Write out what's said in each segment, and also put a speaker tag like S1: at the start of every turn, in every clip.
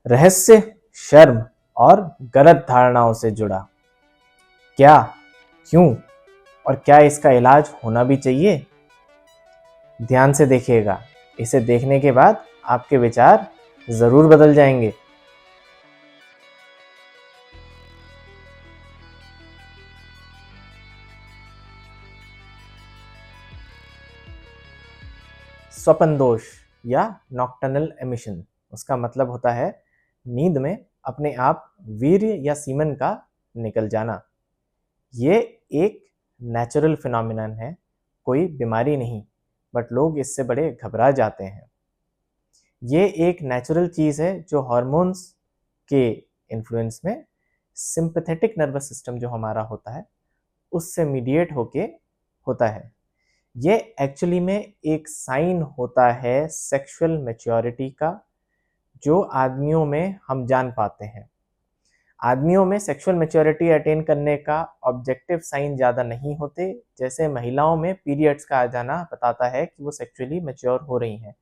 S1: रहस्य, शर्म और गलत धारणाओं से जुड़ा। क्या, क्यों और क्या इसका इलाज होना भी चाहिए? ध्यान से देखिएगा। इसे देखने के बाद आपके विचार जरूर बदल जाएंगे। स्वप्न दोष या नॉक्टर्नल एमिशन, उसका मतलब होता है नींद में अपने आप वीर्य या सीमन का निकल जाना। ये एक नेचुरल फिनोमिनन है, कोई बीमारी नहीं, बट लोग इससे बड़े घबरा जाते हैं। ये एक नेचुरल चीज़ है जो हार्मोन्स के इन्फ्लुएंस में सिंपैथेटिक नर्वस सिस्टम जो हमारा होता है उससे मीडिएट होके होता है। ये एक्चुअली में एक साइन होता है सेक्सुअल मैच्योरिटी का, जो आदमियों में हम जान पाते हैं। आदमियों में सेक्सुअल मैच्योरिटी अटेन करने का ऑब्जेक्टिव साइन ज़्यादा नहीं होते, जैसे महिलाओं में पीरियड्स का आ जाना बताता है कि वो सेक्सुअली मैच्योर हो रही हैं।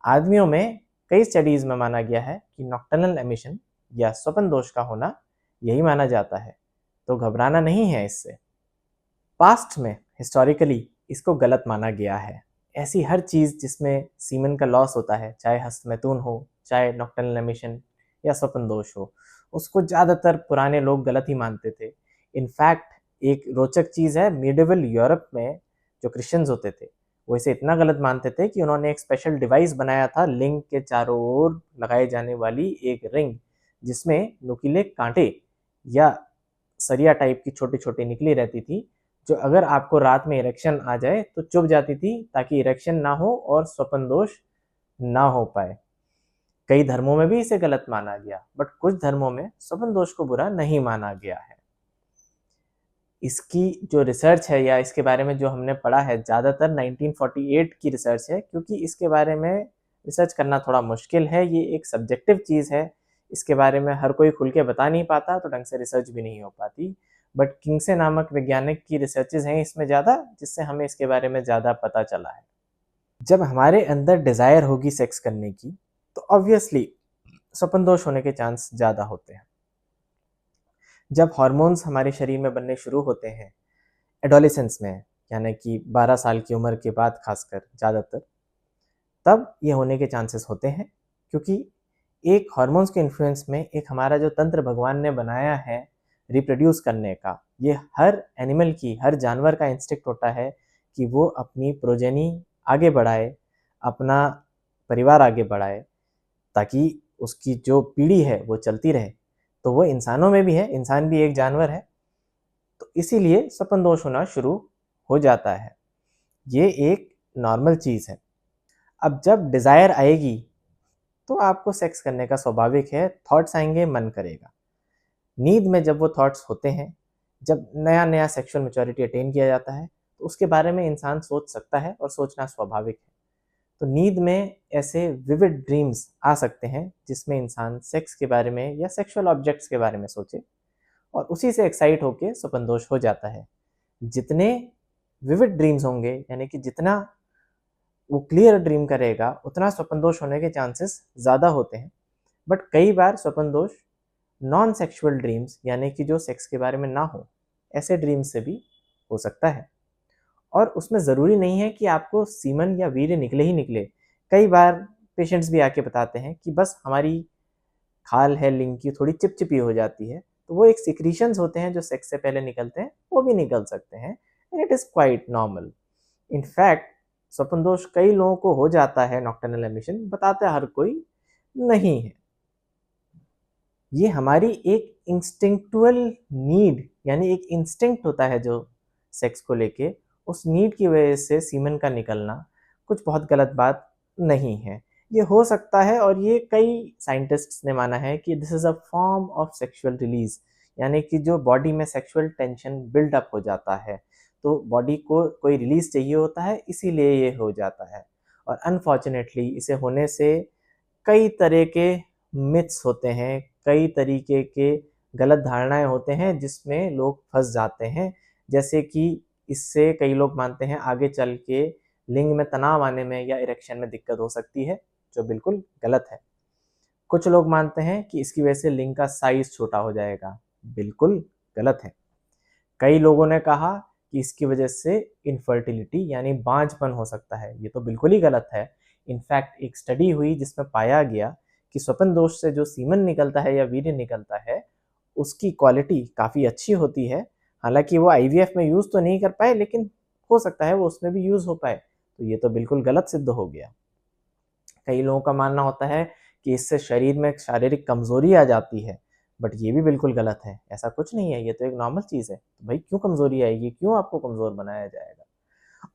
S1: आदमियों में कई स्टडीज़ में माना गया है कि नॉक्टर्नल एमिशन या स्वप्न दोष का होना यही माना जाता है, तो घबराना नहीं है इससे। पास्ट में हिस्टोरिकली इसको गलत माना गया है। ऐसी हर चीज़ जिसमें सीमन का लॉस होता है, चाहे हस्तमैथुन हो, चाहे नॉक्टर्नल एमिशन या स्वप्न दोष हो, उसको ज़्यादातर पुराने लोग गलत ही मानते थे। इनफैक्ट एक रोचक चीज़ है, मिडिवल यूरोप में जो क्रिश्चियंस होते थे वो इसे इतना गलत मानते थे कि उन्होंने एक स्पेशल डिवाइस बनाया था, लिंग के चारों ओर लगाई जाने वाली एक रिंग, जिसमें नुकीले कांटे या सरिया टाइप की छोटी छोटी निकली रहती थी, जो अगर आपको रात में इरेक्शन आ जाए तो चुभ जाती थी, ताकि इरेक्शन ना हो और स्वप्न दोष ना हो पाए। कई धर्मों में भी इसे गलत माना गया, बट कुछ धर्मों में स्वप्न दोष को बुरा नहीं माना गया है। इसकी जो रिसर्च है या इसके बारे में जो हमने पढ़ा है, ज़्यादातर 1948 की रिसर्च है, क्योंकि इसके बारे में रिसर्च करना थोड़ा मुश्किल है। ये एक सब्जेक्टिव चीज़ है, इसके बारे में हर कोई खुल के बता नहीं पाता, तो ढंग से रिसर्च भी नहीं हो पाती। बट किंग्से नामक वैज्ञानिक की रिसर्चेज हैं इसमें ज़्यादा, जिससे हमें इसके बारे में ज़्यादा पता चला है। जब हमारे अंदर डिज़ायर होगी सेक्स करने की, तो ऑब्वियसली स्वप्न दोष होने के चांस ज़्यादा होते हैं। जब हार्मोन्स हमारे शरीर में बनने शुरू होते हैं एडोलेसेंस में, यानी कि 12 साल की उम्र के बाद खासकर ज़्यादातर, तब ये होने के चांसेस होते हैं, क्योंकि एक हार्मोन्स के इन्फ्लुएंस में एक हमारा जो तंत्र भगवान ने बनाया है रिप्रोड्यूस करने का, ये हर एनिमल की, हर जानवर का इंस्टिक्ट होता है कि वो अपनी प्रोजेनी आगे बढ़ाए, अपना परिवार आगे बढ़ाए, ताकि उसकी जो पीढ़ी है वो चलती रहे। तो वो इंसानों में भी है, इंसान भी एक जानवर है, तो इसीलिए स्वप्न दोष होना शुरू हो जाता है। ये एक नॉर्मल चीज़ है। अब जब डिज़ायर आएगी तो आपको सेक्स करने का स्वाभाविक है, थॉट्स आएंगे, मन करेगा। नींद में जब वो थॉट्स होते हैं, जब नया नया सेक्सुअल मैच्योरिटी अटेन किया जाता है, तो उसके बारे में इंसान सोच सकता है और सोचना स्वाभाविक है। तो नींद में ऐसे विविड ड्रीम्स आ सकते हैं जिसमें इंसान सेक्स के बारे में या सेक्सुअल ऑब्जेक्ट्स के बारे में सोचे, और उसी से एक्साइट होकर स्वप्न दोष हो जाता है। जितने विविड ड्रीम्स होंगे, यानी कि जितना वो क्लियर ड्रीम करेगा, उतना स्वप्न दोष होने के चांसेस ज़्यादा होते हैं। बट कई बार स्वप्न दोष नॉन सेक्सुअल ड्रीम्स, यानी कि जो सेक्स के बारे में ना हो, ऐसे ड्रीम्स से भी हो सकता है। और उसमें ज़रूरी नहीं है कि आपको सीमन या वीर्य निकले ही निकले। कई बार पेशेंट्स भी आके बताते हैं कि बस हमारी खाल है लिंग की थोड़ी चिपचिपी हो जाती है, तो वो एक सिक्रीशंस होते हैं जो सेक्स से पहले निकलते हैं, वो भी निकल सकते हैं, and it is quite normal. In fact स्वप्न दोष कई लोगों को हो जाता है, नॉक्टर्नल एमिशन बताते हर कोई नहीं है। ये हमारी एक इंस्टिंक्चुअल नीड, यानी एक इंस्टिंक्ट होता है जो सेक्स को लेके, उस नीड की वजह से सीमन का निकलना कुछ बहुत गलत बात नहीं है। ये हो सकता है, और ये कई साइंटिस्ट्स ने माना है कि this is a form of sexual release, यानी कि जो बॉडी में सेक्सुअल टेंशन बिल्डअप हो जाता है, तो बॉडी को कोई रिलीज चाहिए होता है, इसीलिए ये हो जाता है। और अनफॉर्चुनेटली इसे होने से कई तरह के मिथ्स होते हैं, कई तरीके के गलत धारणाएं होते हैं जिसमें लोग फंस जाते हैं। जैसे कि इससे कई लोग मानते हैं आगे चल के लिंग में तनाव आने में या इरेक्शन में दिक्कत हो सकती है, जो बिल्कुल गलत है। कुछ लोग मानते हैं कि इसकी वजह से लिंग का साइज छोटा हो जाएगा। बिल्कुल गलत है। कई लोगों ने कहा कि इसकी वजह से इनफर्टिलिटी यानी बांझपन हो सकता है। ये तो बिल्कुल ही गलत है। इनफैक्ट एक स्टडी हुई जिसमें पाया गया कि स्वपन दोष से जो सीमन निकलता है या वीर्य निकलता है, उसकी क्वालिटी काफ़ी अच्छी होती है। हालांकि वो आईवीएफ में यूज़ तो नहीं कर पाए, लेकिन हो सकता है वो उसमें भी यूज़ हो पाए। तो ये तो बिल्कुल गलत सिद्ध हो गया। कई लोगों का मानना होता है कि इससे शरीर में शारीरिक कमजोरी आ जाती है, बट ये भी बिल्कुल गलत है। ऐसा कुछ नहीं है, ये तो एक नॉर्मल चीज़ है। तो भाई क्यों कमजोरी आएगी, क्यों आपको कमजोर बनाया जाएगा।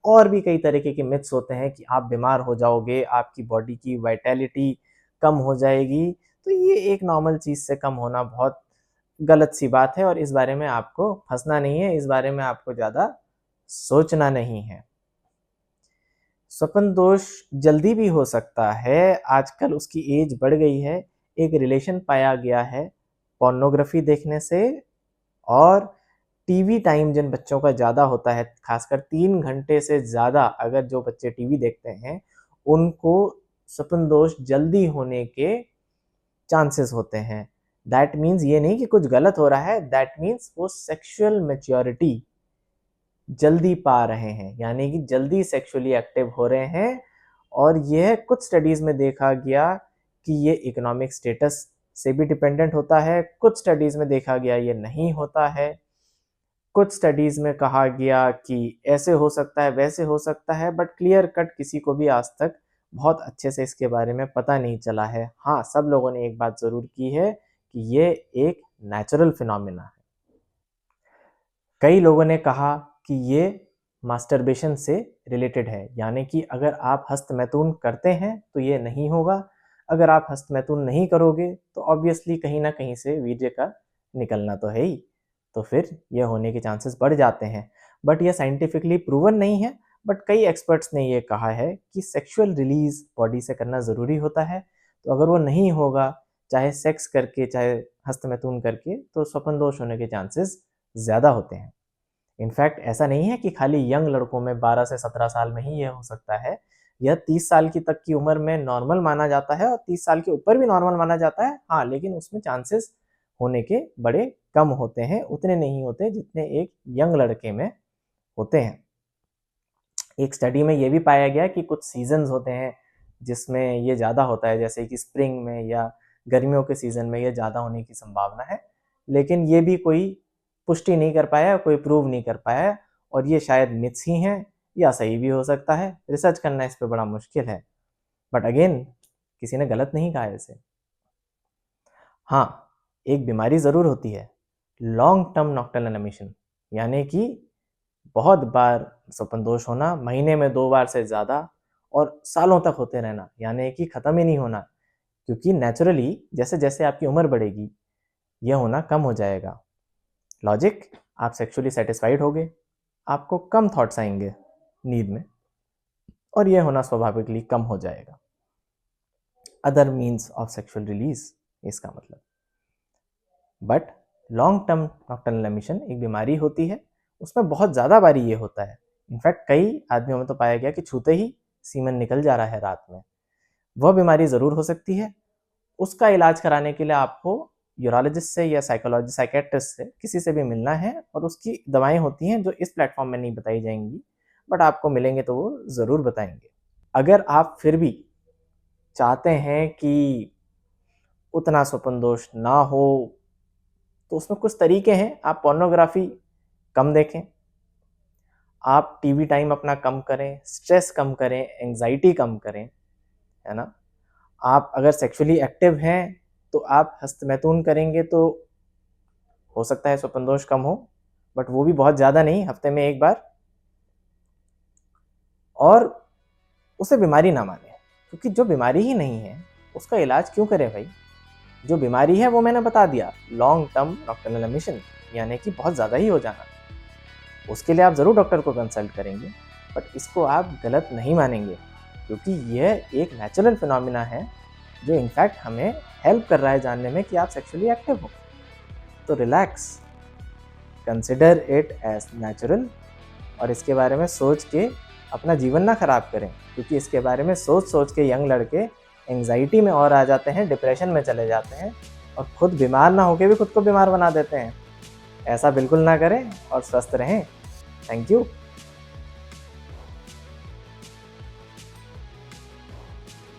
S1: और भी कई तरीके के मिथ्स होते हैं कि आप बीमार हो जाओगे, आपकी बॉडी की वाइटैलिटी कम हो जाएगी। तो ये एक नॉर्मल चीज़ से कम होना बहुत गलत सी बात है, और इस बारे में आपको फंसना नहीं है, इस बारे में आपको ज़्यादा सोचना नहीं है। स्वपन दोष जल्दी भी हो सकता है। आजकल उसकी एज बढ़ गई है। एक रिलेशन पाया गया है पोर्नोग्राफी देखने से और टीवी टाइम जिन बच्चों का ज़्यादा होता है, खासकर 3 घंटे से ज़्यादा अगर जो बच्चे टीवी देखते हैं, उनको स्वपन दोष जल्दी होने के चांसेस होते हैं। दैट मीन्स ये नहीं कि कुछ गलत हो रहा है, दैट मीन्स वो सेक्सुअल मैच्योरिटी जल्दी पा रहे हैं, यानी कि जल्दी सेक्सुअली एक्टिव हो रहे हैं। और यह कुछ स्टडीज़ में देखा गया कि ये इकोनॉमिक स्टेटस से भी डिपेंडेंट होता है, कुछ स्टडीज़ में देखा गया ये नहीं होता है, कुछ स्टडीज़ में कहा गया कि ऐसे हो सकता है, वैसे हो सकता है, बट क्लियर कट किसी को भी आज तक बहुत अच्छे से इसके बारे में पता नहीं चला है। हाँ, सब लोगों ने एक बात ज़रूर की है कि ये एक नेचुरल फिनोमिना है। कई लोगों ने कहा कि ये मास्टरबेशन से रिलेटेड है, यानी कि अगर आप हस्तमैथुन करते हैं तो ये नहीं होगा, अगर आप हस्तमैथुन नहीं करोगे तो ऑब्वियसली कहीं ना कहीं से वीर्य का निकलना तो है ही, तो फिर ये होने के चांसेस बढ़ जाते हैं। बट ये साइंटिफिकली प्रूवन नहीं है, बट कई एक्सपर्ट्स ने ये कहा है कि सेक्सुअल रिलीज बॉडी से करना ज़रूरी होता है। तो अगर वो नहीं होगा, चाहे सेक्स करके चाहे हस्तमैथुन करके, तो स्वपन दोष होने के चांसेस ज़्यादा होते हैं। इनफैक्ट ऐसा नहीं है कि खाली यंग लड़कों में 12 से 17 साल में ही यह हो सकता है। यह 30 साल की तक की उम्र में नॉर्मल माना जाता है और 30 साल के ऊपर भी नॉर्मल माना जाता है। हाँ, लेकिन उसमें चांसेस होने के बड़े कम होते हैं, उतने नहीं होते जितने एक यंग लड़के में होते हैं। एक स्टडी में यह भी पाया गया कि कुछ सीजन्स होते हैं जिसमें ये ज़्यादा होता है, जैसे कि स्प्रिंग में या गर्मियों के सीज़न में यह ज़्यादा होने की संभावना है, लेकिन ये भी कोई पुष्टि नहीं कर पाया, कोई प्रूव नहीं कर पाया, और ये शायद मिथ्स ही हैं या सही भी हो सकता है। रिसर्च करना इस पे बड़ा मुश्किल है, बट अगेन किसी ने गलत नहीं कहा इसे। हाँ, एक बीमारी ज़रूर होती है, लॉन्ग टर्म नॉक्टर्नल एमिशन, यानी कि बहुत बार स्वपन दोष होना, महीने में 2 बार से ज़्यादा और सालों तक होते रहना, यानी कि ख़त्म ही नहीं होना। क्योंकि नेचुरली जैसे जैसे आपकी उम्र बढ़ेगी यह होना कम हो जाएगा। लॉजिक, आप सेक्सुअली सेटिस्फाइड होगे, आपको कम थॉट्स आएंगे नींद में, और यह होना स्वाभाविकली कम हो जाएगा। Other means of sexual release, इसका मतलब। But long term nocturnal emission एक बीमारी होती है, उसमें बहुत ज़्यादा बारी ये होता है। इनफैक्ट कई आदमियों में तो पाया गया कि छूते ही सीमन निकल जा रहा है रात में। वह बीमारी ज़रूर हो सकती है। उसका इलाज कराने के लिए आपको यूरोलॉजिस्ट से या साइकेट्रिस्ट से, किसी से भी मिलना है, और उसकी दवाएं होती हैं जो इस प्लेटफॉर्म में नहीं बताई जाएंगी, बट आपको मिलेंगे तो वो ज़रूर बताएंगे। अगर आप फिर भी चाहते हैं कि उतना स्वपन दोष ना हो, तो उसमें कुछ तरीके हैं। आप पोर्नोग्राफी कम देखें, आप टीवी टाइम अपना कम करें, स्ट्रेस कम करें, एंग्जाइटी कम करें, है ना। आप अगर सेक्सुअली एक्टिव हैं तो आप हस्तमैथुन करेंगे तो हो सकता है स्वपन दोष कम हो, बट वो भी बहुत ज़्यादा नहीं, हफ्ते में 1 बार। और उसे बीमारी ना माने, क्योंकि जो बीमारी ही नहीं है उसका इलाज क्यों करें भाई। जो बीमारी है वो मैंने बता दिया, लॉन्ग टर्म नॉक्टर्नल एमिशन, यानी कि बहुत ज़्यादा ही हो जाना। उसके लिए आप ज़रूर डॉक्टर को कंसल्ट करेंगे, बट इसको आप गलत नहीं मानेंगे, क्योंकि यह एक नेचुरल फिनोमिना है जो इनफैक्ट हमें हेल्प कर रहा है जानने में कि आप सेक्सुअली एक्टिव हो। तो relax, consider it as natural, और इसके बारे में सोच के अपना जीवन ना खराब करें, क्योंकि इसके बारे में सोच सोच के यंग लड़के एंग्जाइटी में और आ जाते हैं, डिप्रेशन में चले जाते हैं और खुद बीमार ना होके भी खुद को बीमार बना देते हैं। ऐसा बिल्कुल ना करें और स्वस्थ रहें। Thank you.